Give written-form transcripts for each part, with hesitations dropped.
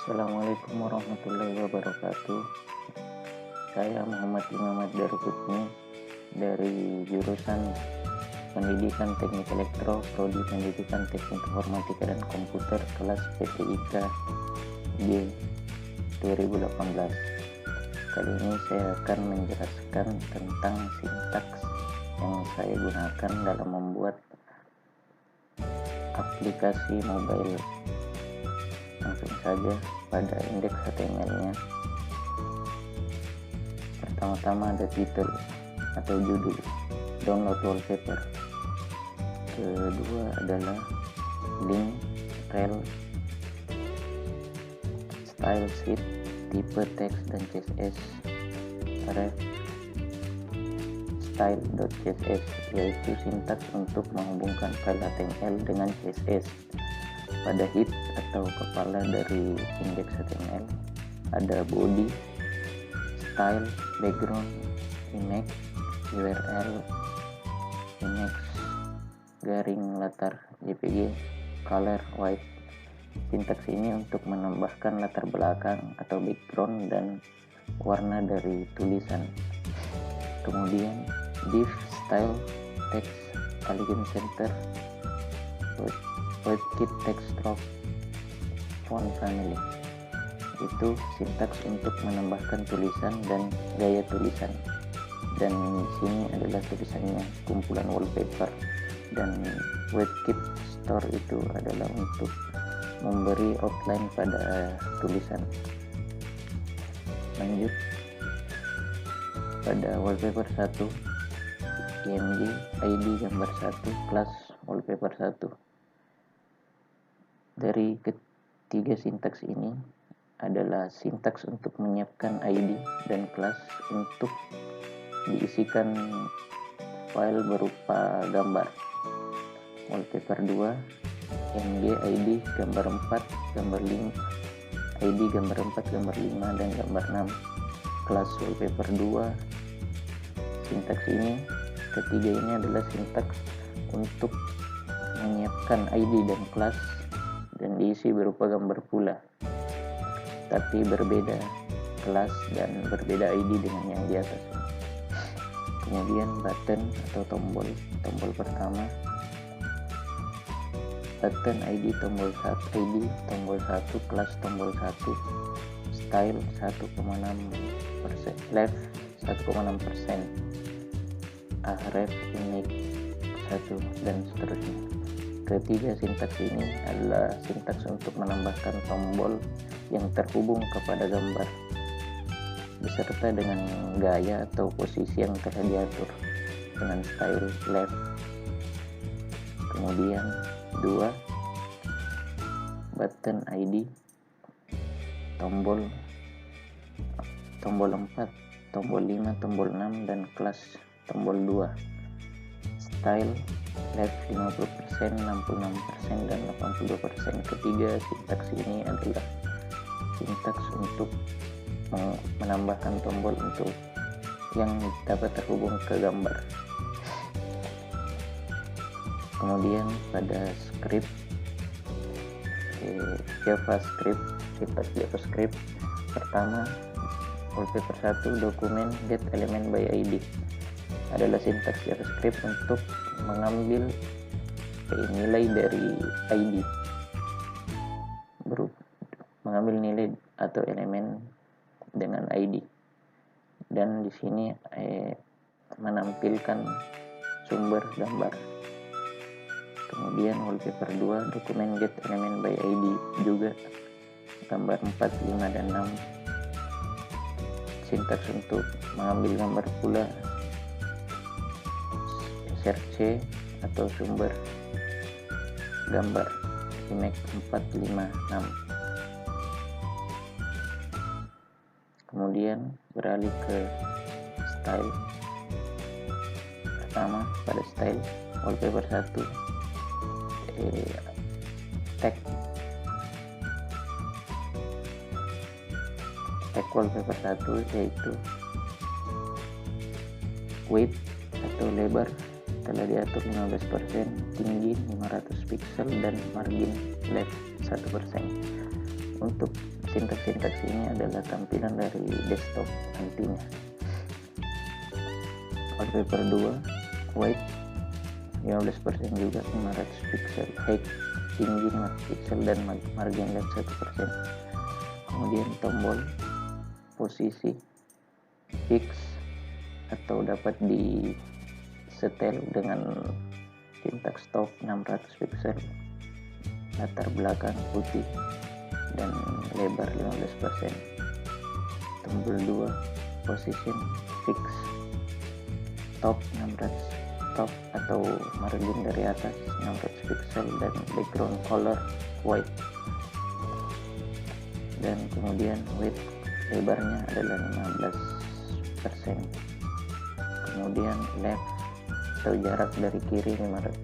Assalamualaikum warahmatullahi wabarakatuh. Saya Muhammad Imamat Darukutni dari jurusan Pendidikan Teknik Elektro, Prodi Pendidikan Teknik Informatika dan Komputer, kelas PTIK G 2018. Kali ini saya akan menjelaskan tentang sintaks yang saya gunakan dalam membuat aplikasi mobile. Langsung saja pada indeks HTML-nya. Pertama-tama ada title atau judul, download wallpaper. Kedua adalah link, rel, style sheet, tipe teks dan CSS, ref, style.css, yaitu sintaks untuk menghubungkan file HTML dengan CSS. Pada head atau kepala dari indeks HTML ada body, style, background, image, URL, image, garing latar JPG, color white. Sintaks ini untuk menambahkan latar belakang atau background dan warna dari tulisan. Kemudian div, style, text, align center, WebKit, text stroke, font family. Itu sintaks untuk menambahkan tulisan dan gaya tulisan. Dan di sini adalah tulisannya, kumpulan wallpaper. Dan WebKit store itu adalah untuk memberi outline pada tulisan. Lanjut pada wallpaper 1, img id gambar 1, kelas wallpaper 1. Dari ketiga sintaks ini adalah sintaks untuk menyiapkan ID dan kelas untuk diisikan file berupa gambar. Wallpaper 2, img id gambar 4, gambar 5, id gambar 4, gambar 5 dan gambar 6. Kelas wallpaper 2. Sintaks ini ketiga ini adalah sintaks untuk menyiapkan ID dan kelas dan diisi berupa gambar pula, tapi berbeda kelas dan berbeda ID dengan yang di atas. Kemudian button atau tombol pertama, button ID tombol 1, ID tombol 1, kelas tombol 1, style 1,6%, left 1,6%, href, image 1 dan seterusnya. Ketiga sintaks ini adalah sintaks untuk menambahkan tombol yang terhubung kepada gambar beserta dengan gaya atau posisi yang telah diatur dengan style left. Kemudian 2, button ID tombol 4, tombol 5, tombol 6 dan kelas tombol 2. Style left 50%, 66% dan 82%. Ketiga sintaks ini adalah sintaks untuk menambahkan tombol untuk yang dapat terhubung ke gambar. Kemudian pada script, JavaScript, sintaks JavaScript pertama, wallpaper 1, dokumen get element by ID adalah sintaks JavaScript untuk mengambil nilai dari ID, mengambil nilai atau elemen dengan ID, dan di sini menampilkan sumber gambar. Kemudian wallpaper 2, dokumen get element by ID juga gambar 4, 5 dan 6, sintaks untuk mengambil gambar pula search atau sumber gambar image 4, 5, 6. Kemudian beralih ke style. Pertama pada style wallpaper 1, tag wallpaper 1 yaitu width atau lebar telah diatur 15%, tinggi 500 pixel dan margin left 1%. untuk sintaks ini adalah tampilan dari desktop nantinya. Wallpaper 2 white 15% juga 500 pixel, height tinggi 5 pixel dan margin left 1%. Kemudian tombol posisi fix atau dapat di setel dengan sintaks top 600 pixel, latar belakang putih dan lebar 15%. Tombol 2 position fix top 600 top atau margin dari atas 600 pixel dan background color white. Dan kemudian width lebarnya adalah 15%. Kemudian left atau jarak dari kiri 50%.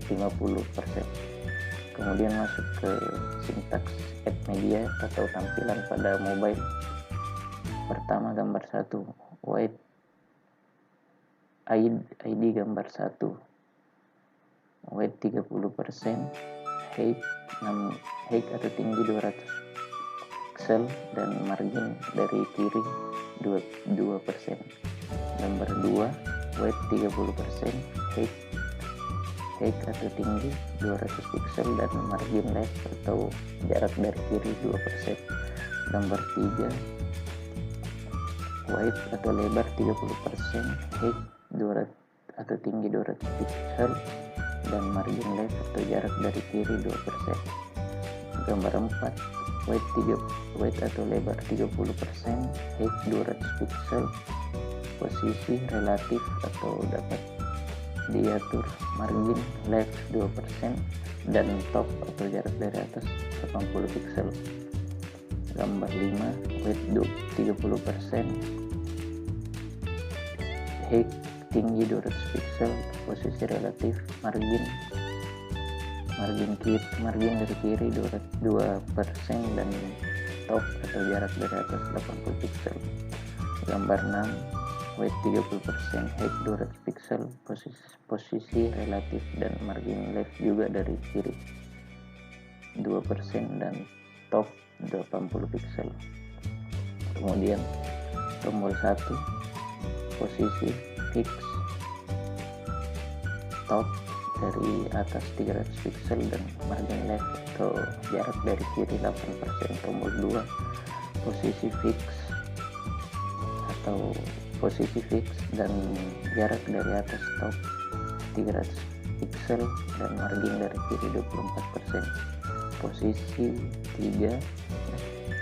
Kemudian masuk ke sintaks add media atau tampilan pada mobile. Pertama gambar 1 white ID gambar 1 white 30%, height atau tinggi 200 pixel dan margin dari kiri 2%. Gambar 2 white 30%, height atau tinggi 200 pixel dan margin left atau jarak dari kiri 2%. Gambar 3 white atau lebar 30%, height 200 atau tinggi 200 pixel dan margin left atau jarak dari kiri 2%. Gambar 4 white atau lebar 30%, height 200 pixel, posisi relatif atau dapat diatur, margin left 2% dan top atau jarak dari atas 80 pixel. Gambar 5 white 30%, height tinggi 200 pixel, posisi relatif, margin dari kiri 2% dan top atau jarak dari atas 80 pixel. Gambar 6 white 30%, height 200 pixel, posisi relatif dan margin left juga dari kiri 2% dan top 80 pixel. Kemudian tombol 1 posisi fix top dari atas 300 pixel dan margin left atau jarak dari kiri 8%. Tombol 2 posisi fix atau posisi fix dan jarak dari atas top 300 pixel dan margin dari kiri 24%. Posisi 3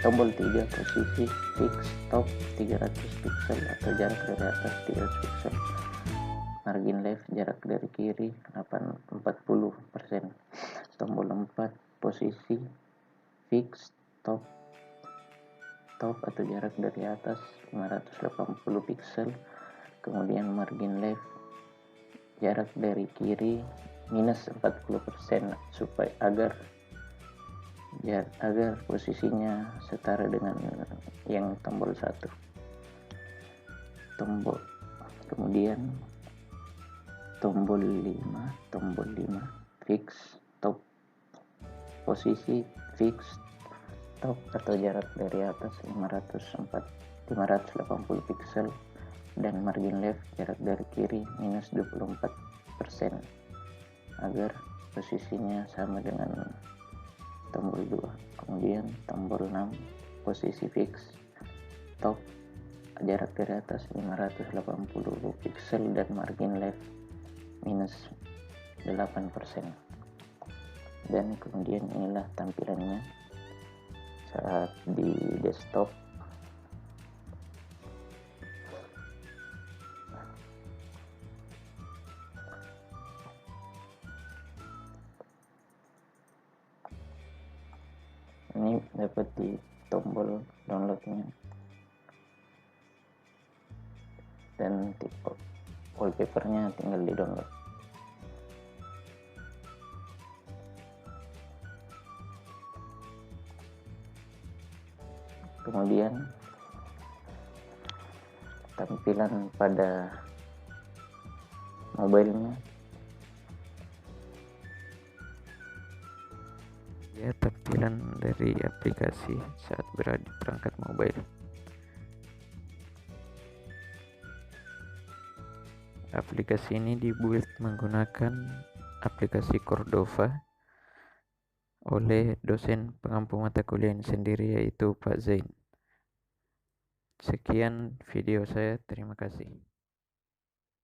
tombol 3 posisi fix top 300 pixel atau jarak dari atas 300 pixel, margin left jarak dari kiri 40%. Tombol 4 posisi fix top atau jarak dari atas 580 pixel, kemudian margin left jarak dari kiri minus 40% supaya agar posisinya setara dengan yang tombol 1. Kemudian tombol 5 fix top posisi fix top atau jarak dari atas 580 pixel dan margin left jarak dari kiri minus 24% agar posisinya sama dengan tombol 2. Kemudian tombol 6 posisi fix top jarak dari atas 580 pixel dan margin left minus 8%. Dan kemudian inilah tampilannya saat di desktop. Ini dapat di tombol downloadnya dan wallpapernya tinggal di download. Kemudian tampilan pada mobilenya ya, tampilan dari aplikasi saat berada di perangkat mobile. Aplikasi ini dibuat menggunakan aplikasi Cordova oleh dosen pengampu mata kuliah ini sendiri, yaitu Pak Zain. Sekian video saya, terima kasih.